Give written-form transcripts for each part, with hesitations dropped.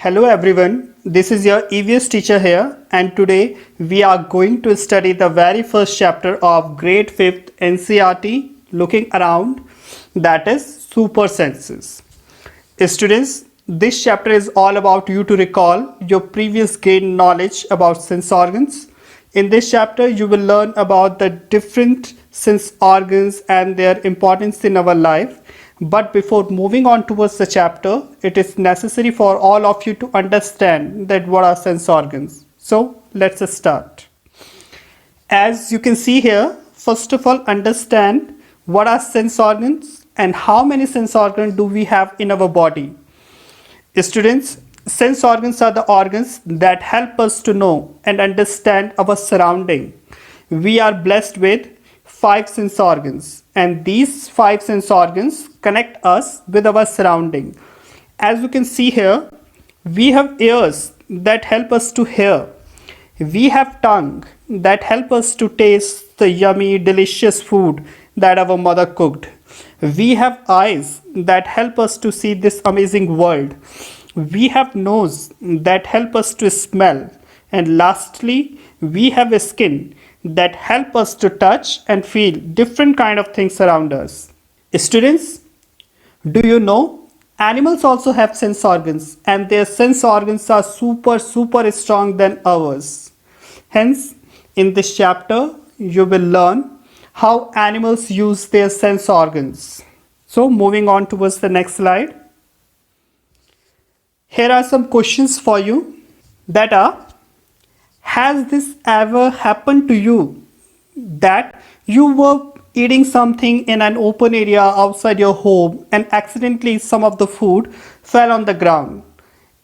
Hello everyone, this is your EVS teacher here, and today we are going to study the very first chapter of grade 5th NCERT looking around, that is super senses. Students, this chapter is all about you to recall your previous gained knowledge about sense organs. In this chapter you will learn about the different sense organs and their importance in our life. But before moving on towards the chapter, it is necessary for all of you to understand that what are sense organs. So let's start. As you can see here, first of all understand what are sense organs and how many sense organs do we have in our body. Students, sense organs are the organs that help us to know and understand our surrounding. We are blessed with 5 sense organs, and these 5 sense organs connect us with our surrounding. As you can see here, we have ears that help us to hear. We have tongue that help us to taste the yummy, delicious food that our mother cooked. We have eyes that help us to see this amazing world. We have nose that help us to smell. And lastly, we have a skin that help us to touch and feel different kind of things around us. Students, do you know animals also have sense organs, and their sense organs are super strong than ours. Hence, in this chapter you will learn how animals use their sense organs. So moving on towards the next slide. Here are some questions for you that are: has this ever happened to you that you were eating something in an open area outside your home and accidentally some of the food fell on the ground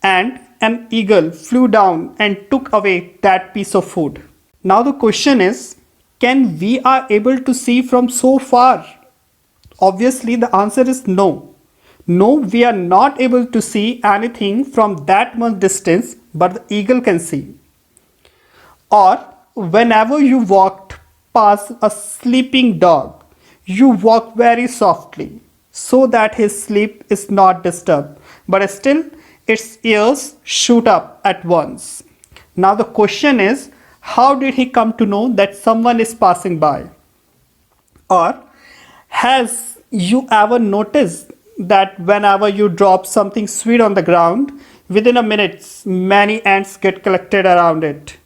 and an eagle flew down and took away that piece of food? Now the question is, can we are able to see from so far? Obviously the answer is no. No, we are not able to see anything from that much distance, but the eagle can see. Or whenever you walked past a sleeping dog, you walk very softly so that his sleep is not disturbed, but still its ears shoot up at once. Now the question is, how did he come to know that someone is passing by? Or has you ever noticed that whenever you drop something sweet on the ground, within a minute many ants get collected around it?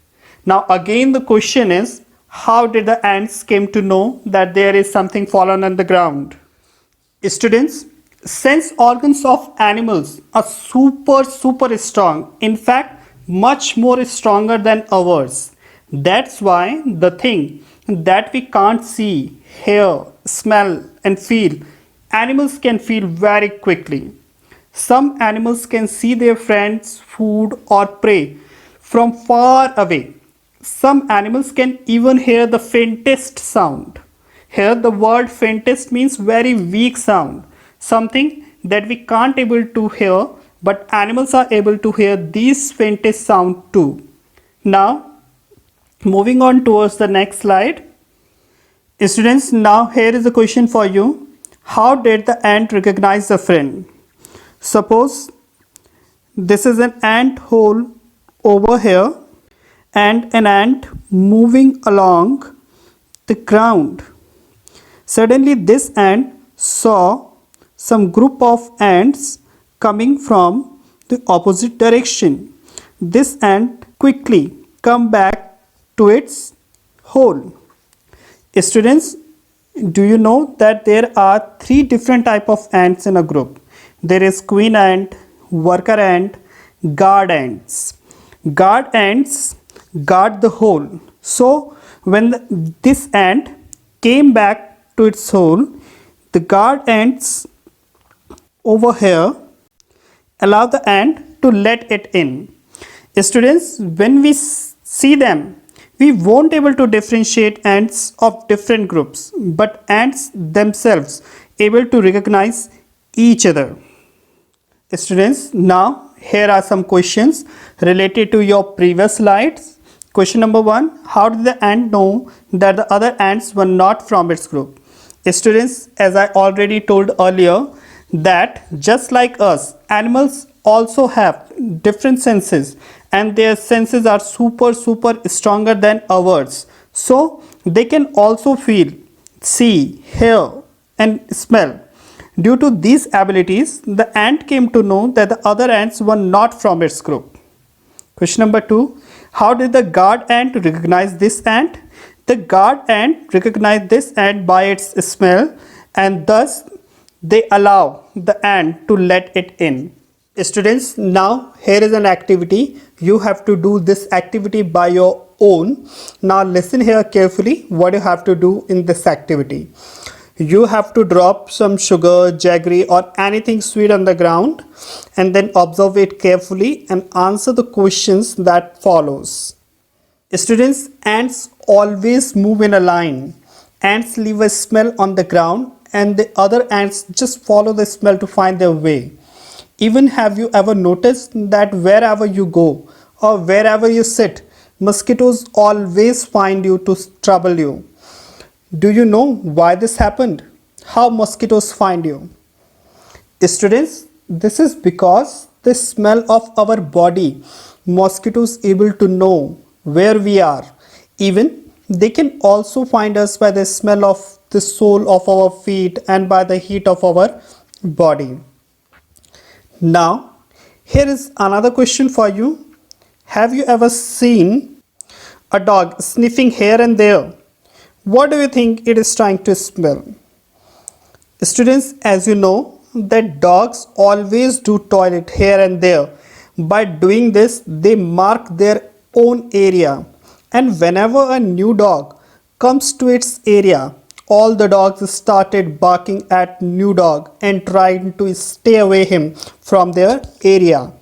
Now again the question is, how did the ants came to know that there is something fallen on the ground? Students, sense organs of animals are super strong. In fact, much more stronger than ours. That's why the thing that we can't see, hear, smell and feel, animals can feel very quickly. Some animals can see their friends, food or prey from far away. Some animals can even hear the faintest sound. Here the word faintest means very weak sound, something that we can't able to hear, but animals are able to hear these faintest sound too. Now moving on towards the next slide. Students, now here is a question for you. How did the ant recognize a friend? Suppose this is an ant hole over here and an ant moving along the ground. Suddenly this ant saw some group of ants coming from the opposite direction. This ant quickly come back to its hole. Students, do you know that there are 3 different type of ants in a group? There is queen ant, worker ant, guard ants. Guard ants guard the hole. So when this ant came back to its hole, the guard ants over here allow the ant to let it in. Students, when we see them, we won't able to differentiate ants of different groups, but ants themselves able to recognize each other. Students, now here are some questions related to your previous slides. Question number 1, how did the ant know that the other ants were not from its group? Students, as I already told earlier, that just like us, animals also have different senses, and their senses are super stronger than ours. So they can also feel, see, hear, and smell. Due to these abilities, the ant came to know that the other ants were not from its group. Question number 2. How did the guard ant recognize this ant? The guard ant recognized this ant by its smell, and thus they allow the ant to let it in. Students, now here is an activity. You have to do this activity by your own. Now listen here carefully what you have to do in this activity. You have to drop some sugar, jaggery or anything sweet on the ground and then observe it carefully and answer the questions that follows. Students, ants always move in a line. Ants leave a smell on the ground and the other ants just follow the smell to find their way. Even have you ever noticed that wherever you go or wherever you sit, mosquitoes always find you to trouble you? Do you know why this happened? How mosquitoes find you? Students, this is because the smell of our body, mosquitoes able to know where we are. Even they can also find us by the smell of the sole of our feet and by the heat of our body. Now, here is another question for you. Have you ever seen a dog sniffing here and there? What do you think it is trying to smell? Students, as you know, that dogs always do toilet here and there. By doing this, they mark their own area. And whenever a new dog comes to its area, all the dogs started barking at new dog and trying to stay away him from their area.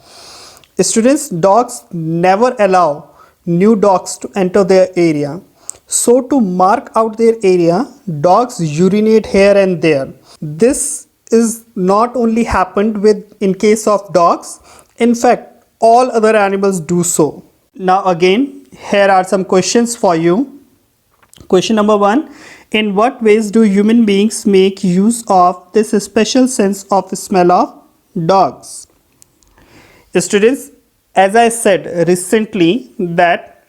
Students, dogs never allow new dogs to enter their area. So to mark out their area, dogs urinate here and there. This is not only happened with in case of dogs. In fact, all other animals do so. Now again, here are some questions for you. Question number 1. In what ways do human beings make use of this special sense of smell of dogs? Students, as I said recently that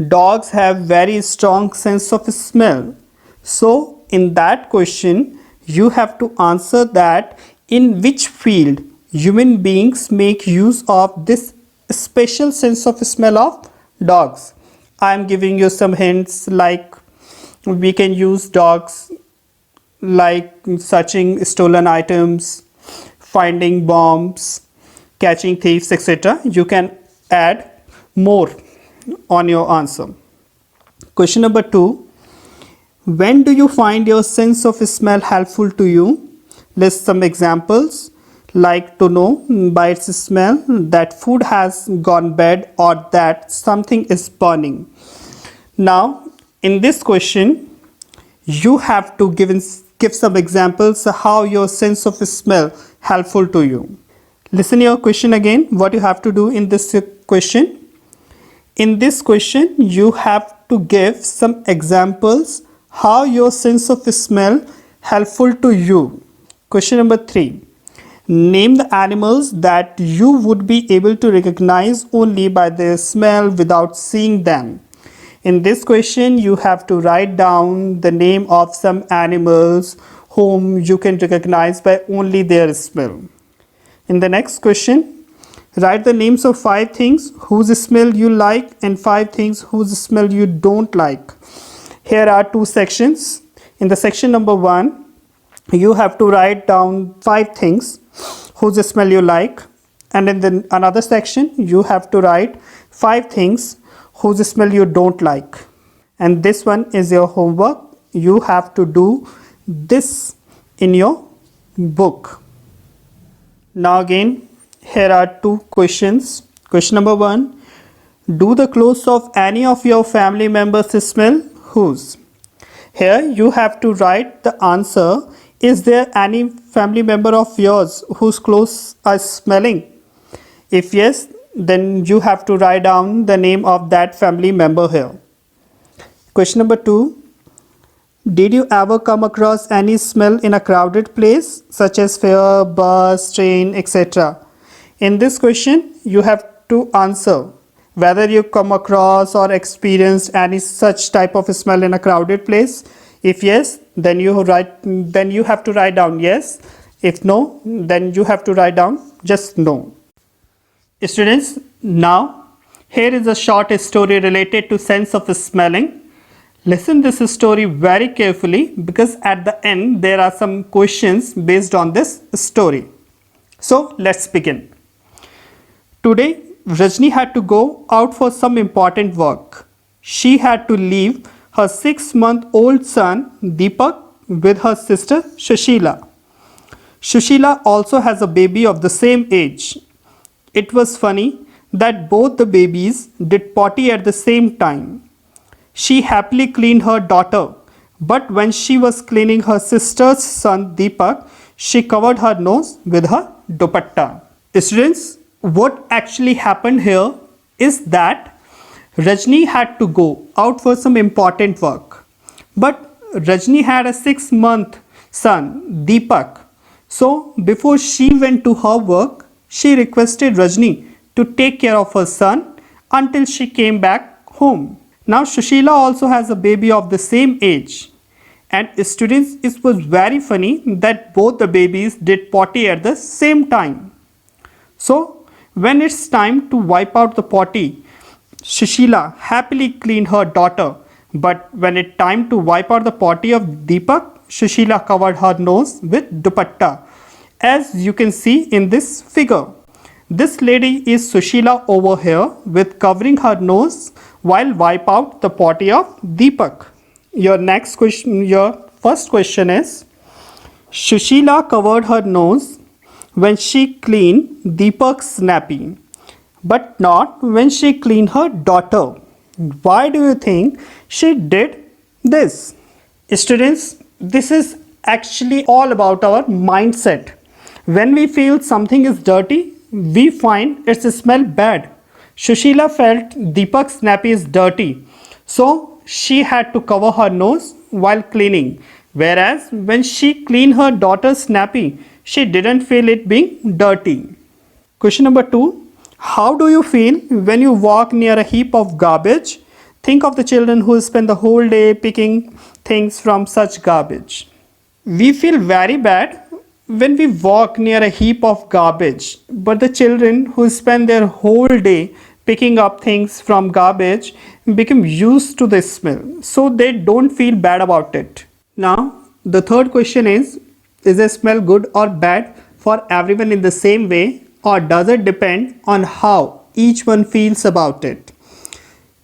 dogs have very strong sense of smell. So in that question, you have to answer that in which field human beings make use of this special sense of smell of dogs. I am giving you some hints, like we can use dogs like searching stolen items, finding bombs, catching thieves, etc. You can add more on your answer. Question number 2. When do you find your sense of smell helpful to you? List some examples, like to know by its smell that food has gone bad or that something is burning. Now, in this question, you have to give some examples how your sense of smell helpful to you. Listen your question again, what you have to do in this question. In this question, you have to give some examples how your sense of smell helpful to you. Question number 3. Name the animals that you would be able to recognize only by their smell without seeing them. In this question, you have to write down the name of some animals whom you can recognize by only their smell. In the next question, write the names of 5 things whose smell you like and 5 things whose smell you don't like. Here are 2 sections. In the section number 1, you have to write down 5 things whose smell you like, and in the another section you have to write 5 things whose smell you don't like. And this one is your homework. You have to do this in your book. Now again, here are 2 questions. Question number 1. Do the clothes of any of your family members smell? Whose? Here you have to write the answer. Is there any family member of yours whose clothes are smelling? If yes, then you have to write down the name of that family member here. Question number 2. Did you ever come across any smell in a crowded place such as fair, bus, train, etc.? In this question, you have to answer whether you come across or experienced any such type of smell in a crowded place. If yes, then you have to write down yes. If no, then you have to write down just no. Students, now here is a short story related to sense of smelling. Listen this story very carefully because at the end there are some questions based on this story. So let's begin. Today Rajni had to go out for some important work. She had to leave her 6-month-old son Deepak with her sister Shushila. Shushila also has a baby of the same age. It was funny that both the babies did potty at the same time. She happily cleaned her daughter, but when she was cleaning her sister's son Deepak, she covered her nose with her dupatta. Students, what actually happened here is that Rajni had to go out for some important work. But Rajni had a 6-month son, Deepak. So before she went to her work, she requested Rajni to take care of her son until she came back home. Now Shushila also has a baby of the same age. And students, it was very funny that both the babies did potty at the same time. So when it's time to wipe out the potty, Shushila happily cleaned her daughter. But when it's time to wipe out the potty of Deepak, Shushila covered her nose with dupatta. As you can see in this figure, this lady is Shushila over here with covering her nose while wipe out the potty of Deepak. Your first question is, Shushila covered her nose when she cleaned Deepak's nappy, but not when she cleaned her daughter. Why do you think she did this? Students, this is actually all about our mindset. When we feel something is dirty, we find its smell bad. Shushila felt Deepak's nappy is dirty, so she had to cover her nose while cleaning. Whereas when she cleaned her daughter's nappy, she didn't feel it being dirty. Question number 2. How do you feel when you walk near a heap of garbage? Think of the children who spend the whole day picking things from such garbage. We feel very bad when we walk near a heap of garbage, but the children who spend their whole day picking up things from garbage become used to the smell, so they don't feel bad about it. Now, the third question is the smell good or bad for everyone in the same way, or does it depend on how each one feels about it?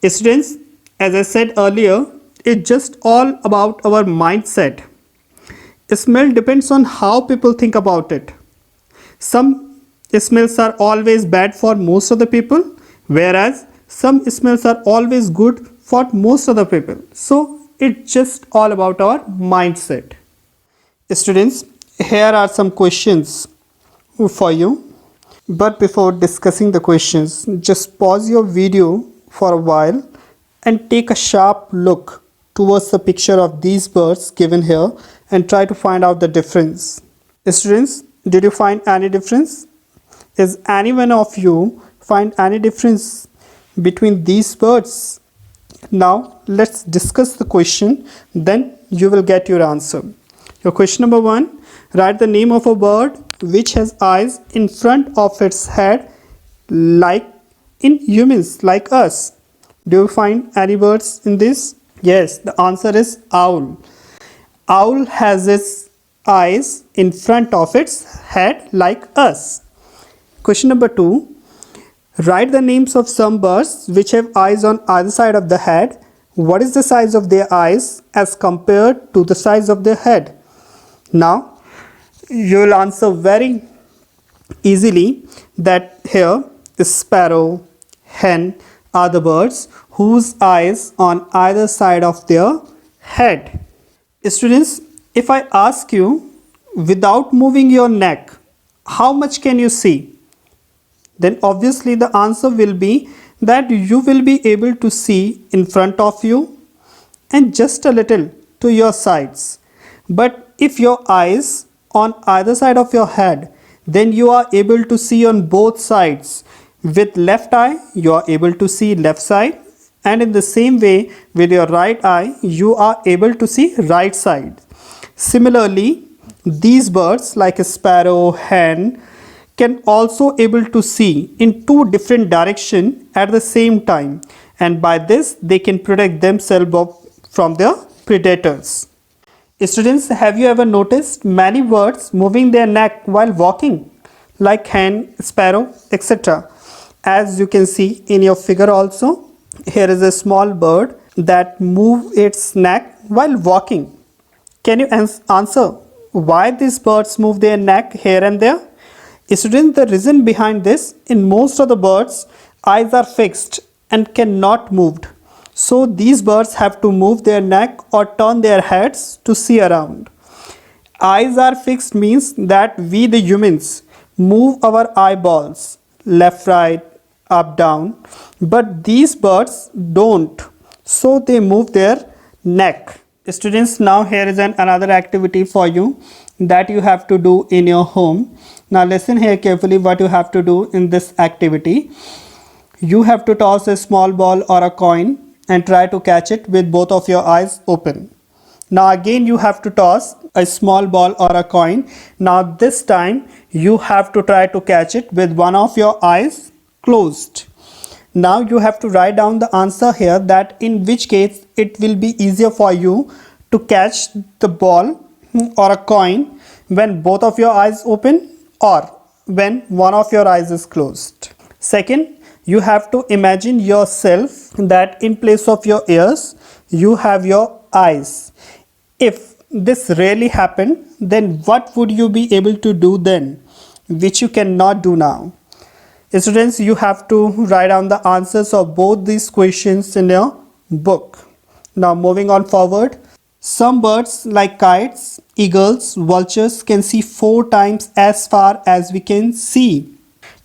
Students, as I said earlier, it's just all about our mindset. Smell depends on how people think about it. Some smells are always bad for most of the people, whereas some smells are always good for most of the people. So it's just all about our mindset. Students, here are some questions for you. But before discussing the questions, just pause your video for a while and take a sharp look towards the picture of these birds given here and try to find out the difference. Students, did you find any difference? Is any one of you find any difference between these birds? Now let's discuss the question, then you will get your answer. Your question number 1, write the name of a bird which has eyes in front of its head like in humans like us. Do you find any birds in this? Yes, the answer is owl. Owl has its eyes in front of its head like us. Question number 2. Write the names of some birds which have eyes on either side of the head. What is the size of their eyes as compared to the size of their head? Now, you will answer very easily that here sparrow, hen are the birds whose eyes on either side of their head. Students, if I ask you without moving your neck, how much can you see? Then obviously the answer will be that you will be able to see in front of you and just a little to your sides. But if your eyes on either side of your head, then you are able to see on both sides. With left eye, you are able to see left side, and in the same way with your right eye, you are able to see right side. Similarly, these birds like a sparrow, hen, can also able to see in two different direction at the same time, and by this they can protect themselves from their predators. Students, have you ever noticed many birds moving their neck while walking, like hen, sparrow, etc.? As you can see in your figure also, here is a small bird that move its neck while walking. Can you answer why these birds move their neck here and there? Students, the reason behind this, in most of the birds, eyes are fixed and cannot moved. So these birds have to move their neck or turn their heads to see around. Eyes are fixed means that we the humans move our eyeballs left, right, up, down, but these birds don't. So they move their neck. Students, now here is another activity for you that you have to do in your home. Now listen here carefully what you have to do in this activity. You have to toss a small ball or a coin and try to catch it with both of your eyes open. Now again you have to toss a small ball or a coin. Now this time you have to try to catch it with one of your eyes closed. Now you have to write down the answer here, that in which case it will be easier for you to catch the ball or a coin when both of your eyes open or when one of your eyes is closed. Second, you have to imagine yourself that in place of your ears you have your eyes. If this really happened, then what would you be able to do then, which you cannot do now? Students, you have to write down the answers of both these questions in your book. Now moving on forward, some birds like kites, eagles, vultures can see 4 times as far as we can see.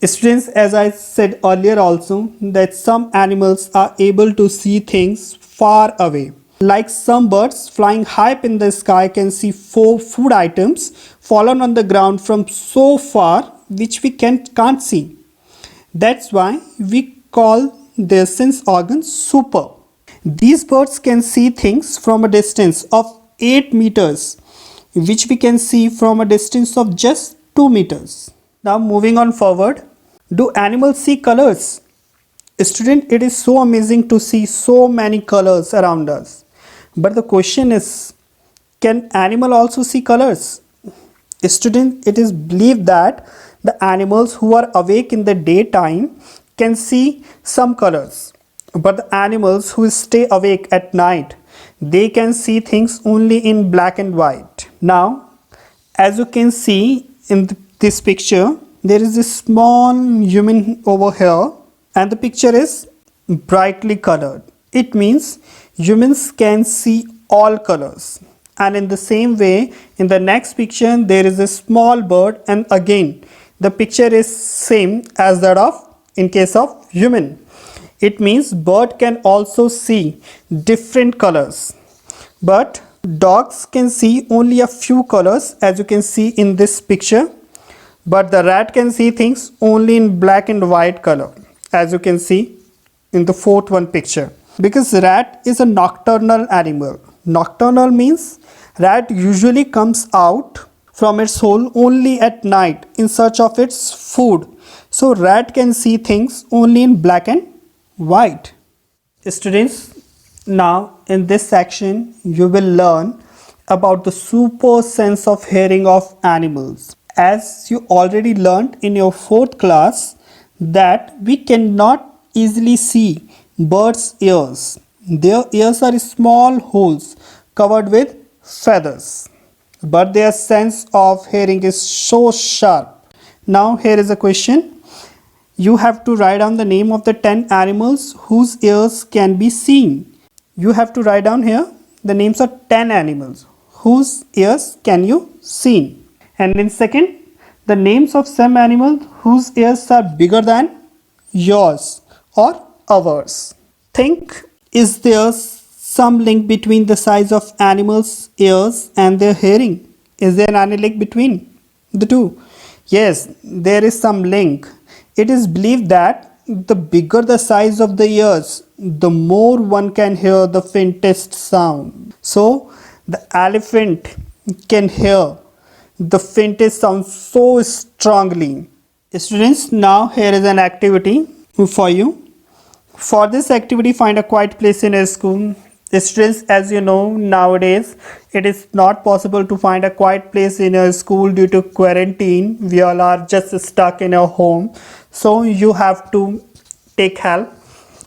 Students, as I said earlier also, that some animals are able to see things far away. Like some birds flying high in the sky can see 4 food items fallen on the ground from so far which we can't see. That's why we call their sense organs super. These birds can see things from a distance of 8 meters, which we can see from a distance of just 2 meters. Now moving on forward, do animals see colors? Student, it is so amazing to see so many colors around us. But the question is, can animal also see colors? Student, it is believed that the animals who are awake in the daytime can see some colors, but the animals who stay awake at night, they can see things only in black and white. Now, as you can see in this picture, there is a small human over here, and the picture is brightly colored. It means humans can see all colors. And in the same way, in the next picture, there is a small bird, and again the picture is same as that of in case of human. It means bird can also see different colors, but dogs can see only a few colors, as you can see in this picture. But the rat can see things only in black and white color, as you can see in the 4th one picture. Because rat is a nocturnal animal. Nocturnal means rat usually comes out from its hole only at night in search of its food. So rat can see things only in black and white. Students, now in this section you will learn about the super sense of hearing of animals. As you already learned in your 4th class that we cannot easily see birds' ears. Their ears are small holes covered with feathers, but their sense of hearing is so sharp. Now here is a question. You have to write down the name of the 10 animals whose ears can be seen. You have to write down here the names of 10 animals whose ears can you see. And in second, the names of some animals whose ears are bigger than yours or ours. Think, is there some link between the size of animals' ears and their hearing? Is there any link between the two? Yes, there is some link. It is believed that the bigger the size of the ears, the more one can hear the faintest sound. So, the elephant can hear the faintest sound so strongly. Students, now here is an activity for you. For this activity, find a quiet place in a school. Students, as you know, nowadays it is not possible to find a quiet place in a school due to quarantine. We all are just stuck in our home. So you have to take help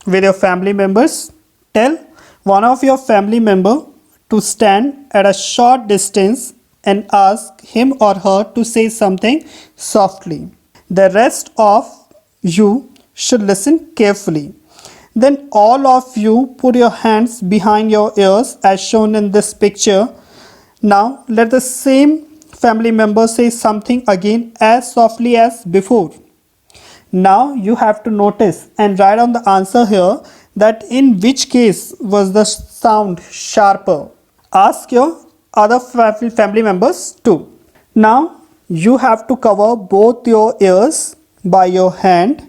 with your family members. Tell one of your family member to stand at a short distance and ask him or her to say something softly. The rest of you should listen carefully. Then all of you put your hands behind your ears as shown in this picture. Now let the same family member say something again as softly as before. Now you have to notice and write on the answer here that in which case was the sound sharper. Ask your other family members too. Now you have to cover both your ears by your hand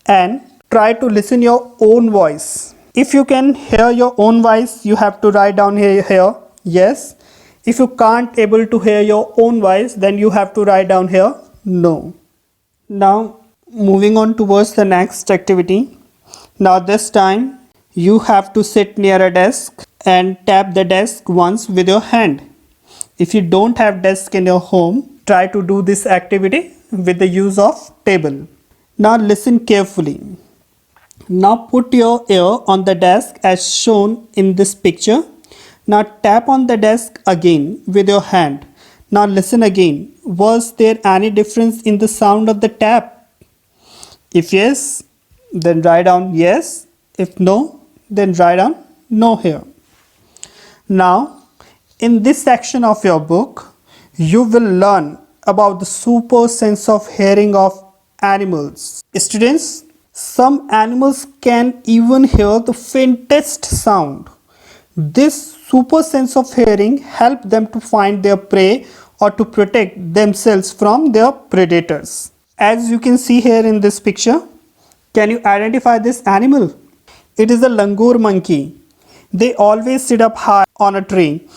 and try to listen your own voice. If you can hear your own voice, you have to write down here yes. If you can't able to hear your own voice, then you have to write down here no. Now moving on towards the next activity. Now this time you have to sit near a desk and tap the desk once with your hand. If you don't have desk in your home, try to do this activity with the use of table. Now listen carefully. Now put your ear on the desk as shown in this picture. Now tap on the desk again with your hand. Now listen again. Was there any difference in the sound of the tap? If yes, then write down yes. If no, then write down no here. Now, in this section of your book, you will learn about the super sense of hearing of animals. Students, some animals can even hear the faintest sound. This super sense of hearing helps them to find their prey or to protect themselves from their predators. As you can see here in this picture, can you identify this animal? It is a langur monkey. They always sit up high on a tree.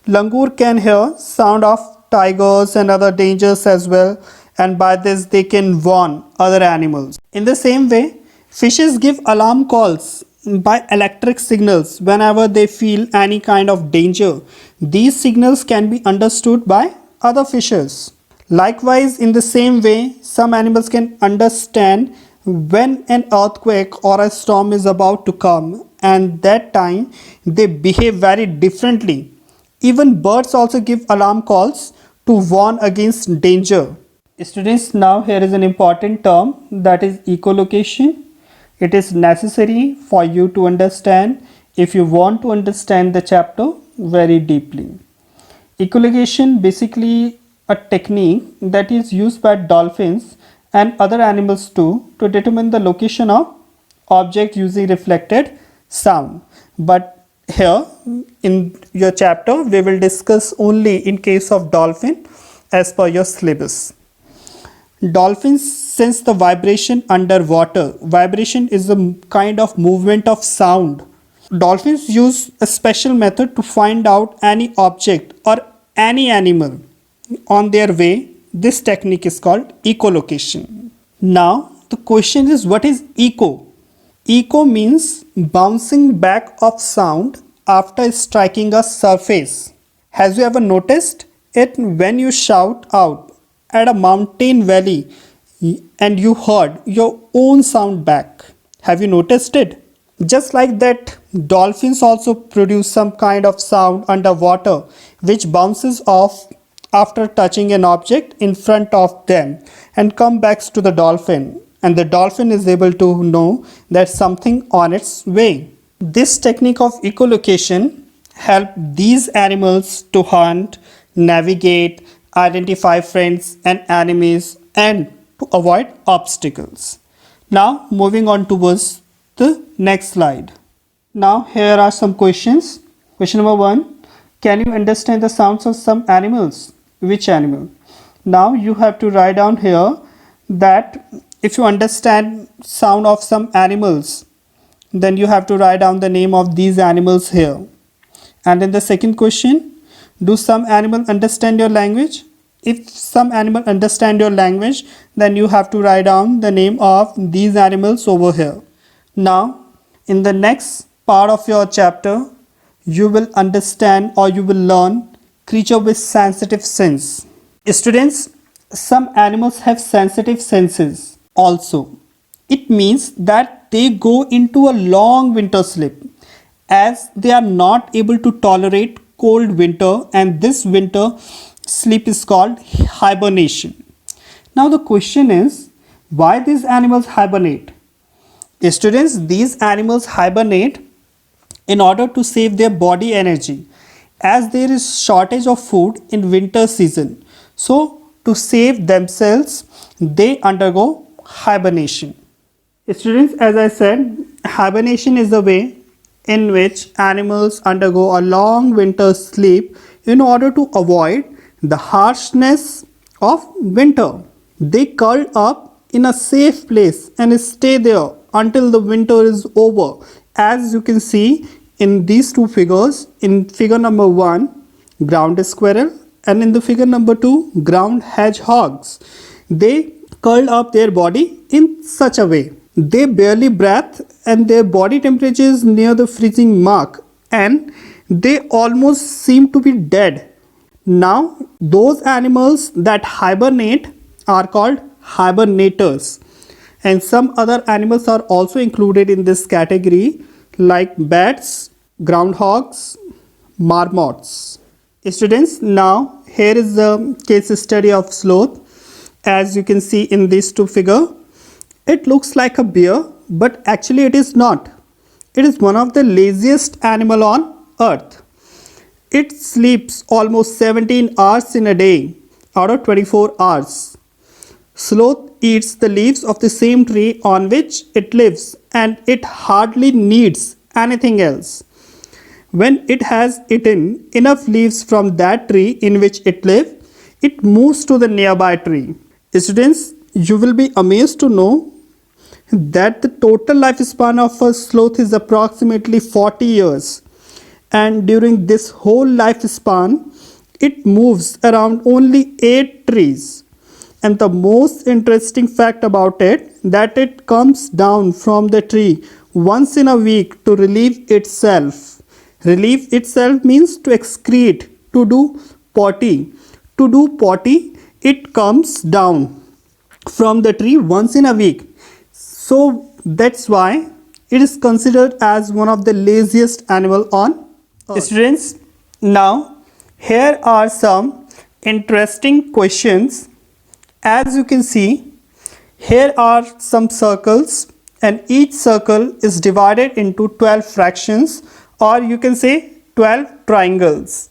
Langur can hear sound of tigers and other dangers as well, and by this they can warn other animals. In the same way, fishes give alarm calls by electric signals whenever they feel any kind of danger. These signals can be understood by other fishes. Likewise, in the same way, some animals can understand when an earthquake or a storm is about to come, and that time they behave very differently. Even birds also give alarm calls to warn against danger. Students, now here is an important term, that is echolocation. It is necessary for you to understand if you want to understand the chapter very deeply. Echolocation basically a technique that is used by dolphins and other animals too to determine the location of object using reflected sound. But here in your chapter we will discuss only in case of dolphin as per your syllabus. Dolphins sense the vibration underwater. Vibration is a kind of movement of sound. Dolphins use a special method to find out any object or any animal on their way. This technique is called echolocation. Now the question is, what is echo? Echo means bouncing back of sound after striking a surface. Has you ever noticed it when you shout out at a mountain valley and you heard your own sound back? Have you noticed it? Just like that, dolphins also produce some kind of sound underwater which bounces off after touching an object in front of them and come back to the dolphin, and the dolphin is able to know that something on its way. This technique of echolocation help these animals to hunt, navigate, identify friends and enemies, and to avoid obstacles. Now moving on towards the next slide. Now here are some questions. Question number 1. Can you understand the sounds of some animals? Which animal? Now you have to write down here that if you understand sound of some animals, then you have to write down the name of these animals here. And in the second question, do some animal understand your language? If some animal understand your language, then you have to write down the name of these animals over here. Now, in the next part of your chapter, you will understand or you will learn creature with sensitive sense. Students, some animals have sensitive senses also. It means that they go into a long winter sleep as they are not able to tolerate cold winter, and this winter sleep is called hibernation. Now the question is, why these animals hibernate? Students, these animals hibernate in order to save their body energy as there is shortage of food in winter season. So to save themselves, they undergo hibernation. Students, as I said, hibernation is the way in which animals undergo a long winter sleep in order to avoid the harshness of winter. They curl up in a safe place and stay there until the winter is over. As you can see in these two figures, in figure number 1, ground squirrel, and in the figure number 2, ground hedgehogs. They curl up their body in such a way. They barely breathe and their body temperature is near the freezing mark and they almost seem to be dead. Now, those animals that hibernate are called hibernators, and some other animals are also included in this category like bats, groundhogs, marmots. Students, now here is the case study of sloth. As you can see in these two figures, it looks like a bear, but actually it is not. It is one of the laziest animal on earth. It sleeps almost 17 hours in a day out of 24 hours. Sloth eats the leaves of the same tree on which it lives and it hardly needs anything else. When it has eaten enough leaves from that tree in which it lives, it moves to the nearby tree. Students, you will be amazed to know that the total lifespan of a sloth is approximately 40 years. And during this whole lifespan, it moves around only 8 trees. And the most interesting fact about it, that it comes down from the tree once in a week to relieve itself. Relieve itself means to excrete, to do potty. To do potty, it comes down from the tree once in a week. So that's why it is considered as one of the laziest animal on earth. Students, now here are some interesting questions. As you can see, here are some circles and each circle is divided into 12 fractions, or you can say 12 triangles,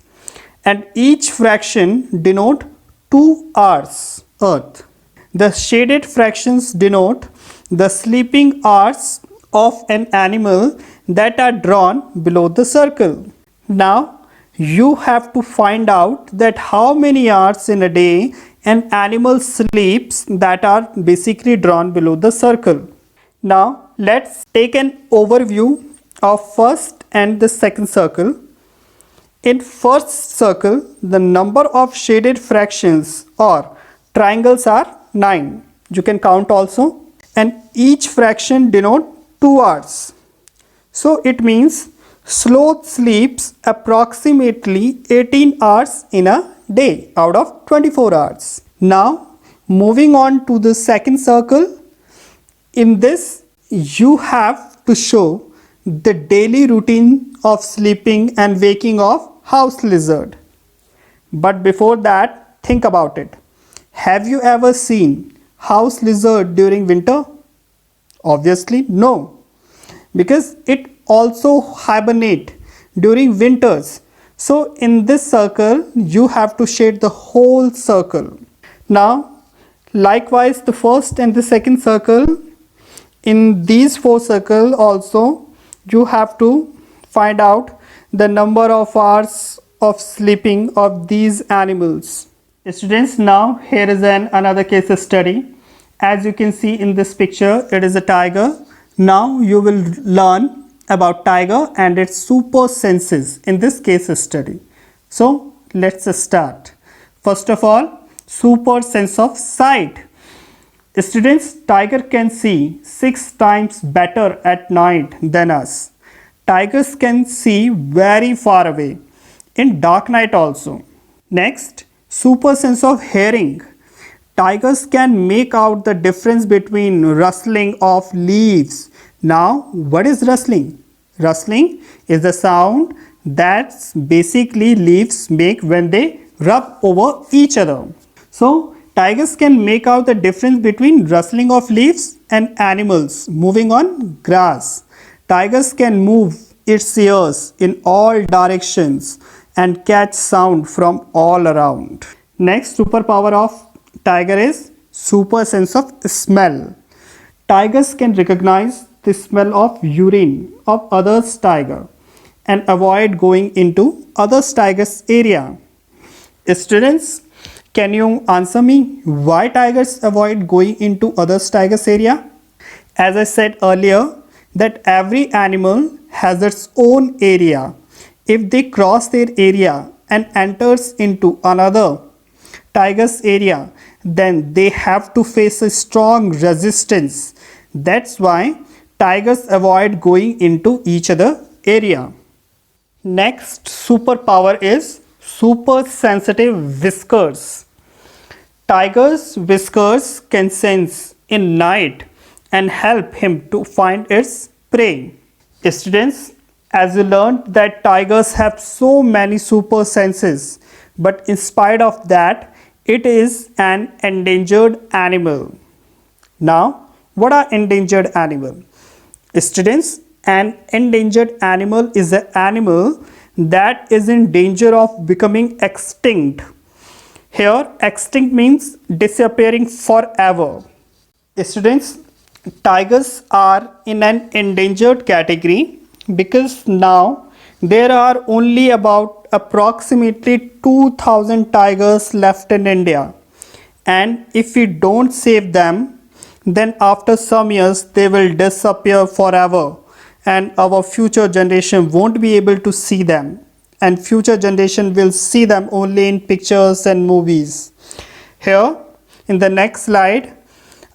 and each fraction denote 2 hours earth. The shaded fractions denote the sleeping hours of an animal that are drawn below the circle. Now you have to find out that how many hours in a day an animal sleeps that are basically drawn below the circle. Now let's take an overview of first and the second circle. In first circle, the number of shaded fractions or triangles are 9. You can count also, and each fraction denote 2 hours. So it means sloth sleeps approximately 18 hours in a day out of 24 hours. Now moving on to the second circle, in this you have to show the daily routine of sleeping and waking of house lizard. But before that, think about it. Have you ever seen house lizard during winter? Obviously no, because it also hibernate during winters. So in this circle you have to shade the whole circle. Now likewise the first and the second circle, in these 4 circles also you have to find out the number of hours of sleeping of these animals. Students, now here is another case study. As you can see in this picture, it is a tiger. Now you will learn about tiger and its super senses in this case study. So let's start. First of all, super sense of sight. Students, tiger can see 6 times better at night than us. Tigers can see very far away in dark night also. Next, super sense of hearing. Tigers can make out the difference between rustling of leaves. Now, what is rustling? Rustling is the sound that basically leaves make when they rub over each other. So, tigers can make out the difference between rustling of leaves and animals moving on grass. Tigers can move its ears in all directions and catch sound from all around. Next superpower of tiger is super sense of smell. Tigers can recognize the smell of urine of others tiger and avoid going into others tigers area. Students, can you answer me why tigers avoid going into others tigers area? As I said earlier, that every animal has its own area. If they cross their area and enters into another tiger's area, then they have to face a strong resistance. That's why tigers avoid going into each other area. Next superpower is super sensitive whiskers. Tiger's whiskers can sense in night and help him to find its prey. Students, as you learned that tigers have so many super senses, but in spite of that, it is an endangered animal. Now, what are endangered animal? Students, an endangered animal is an animal that is in danger of becoming extinct. Here, extinct means disappearing forever. Students, tigers are in an endangered category because now there are only about approximately 2000 tigers left in India, and if we don't save them, then after some years they will disappear forever and our future generation won't be able to see them, and future generation will see them only in pictures and movies. Here in the next slide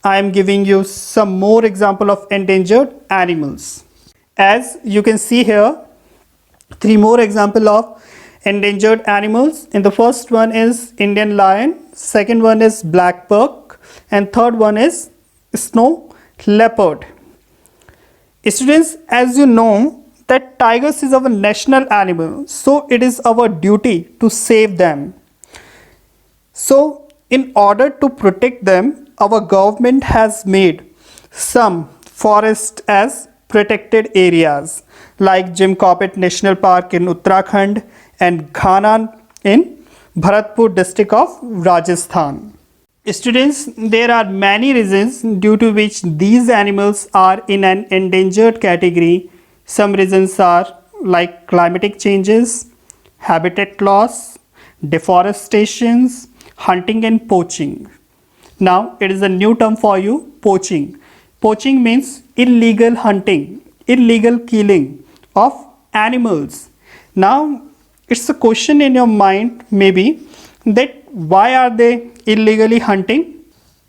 I am giving you some more example of endangered animals. As you can see here, 3 more example of endangered animals. In the first one is Indian lion, second one is black buck, and third one is snow leopard. Students, as you know that tigers is our national animal, so it is our duty to save them. So in order to protect them, our government has made some forest as protected areas like Jim Corbett National Park in Uttarakhand and Ghana in Bharatpur district of Rajasthan. Students, there are many reasons due to which these animals are in an endangered category. Some reasons are like climatic changes, habitat loss, deforestations, hunting and poaching. Now it is a new term for you, poaching. Poaching means illegal hunting, illegal killing of animals. Now it's a question in your mind maybe that why are they illegally hunting?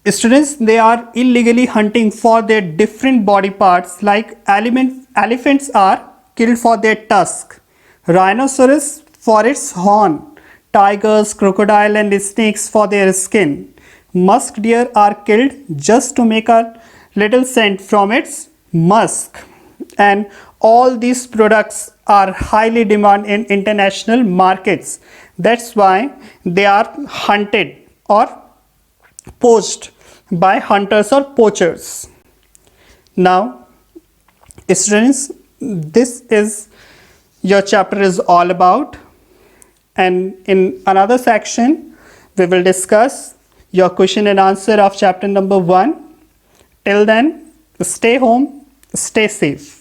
Students, they are illegally hunting for their different body parts, like elephants are killed for their tusk, rhinoceros for its horn, tigers, crocodile and snakes for their skin. Musk deer are killed just to make a little scent from its musk, and all these products are highly demanded in international markets. That's why they are hunted or poached by hunters or poachers. Now students, this is your chapter is all about, and in another section we will discuss your question and answer of chapter number 1. Till then, stay home, stay safe.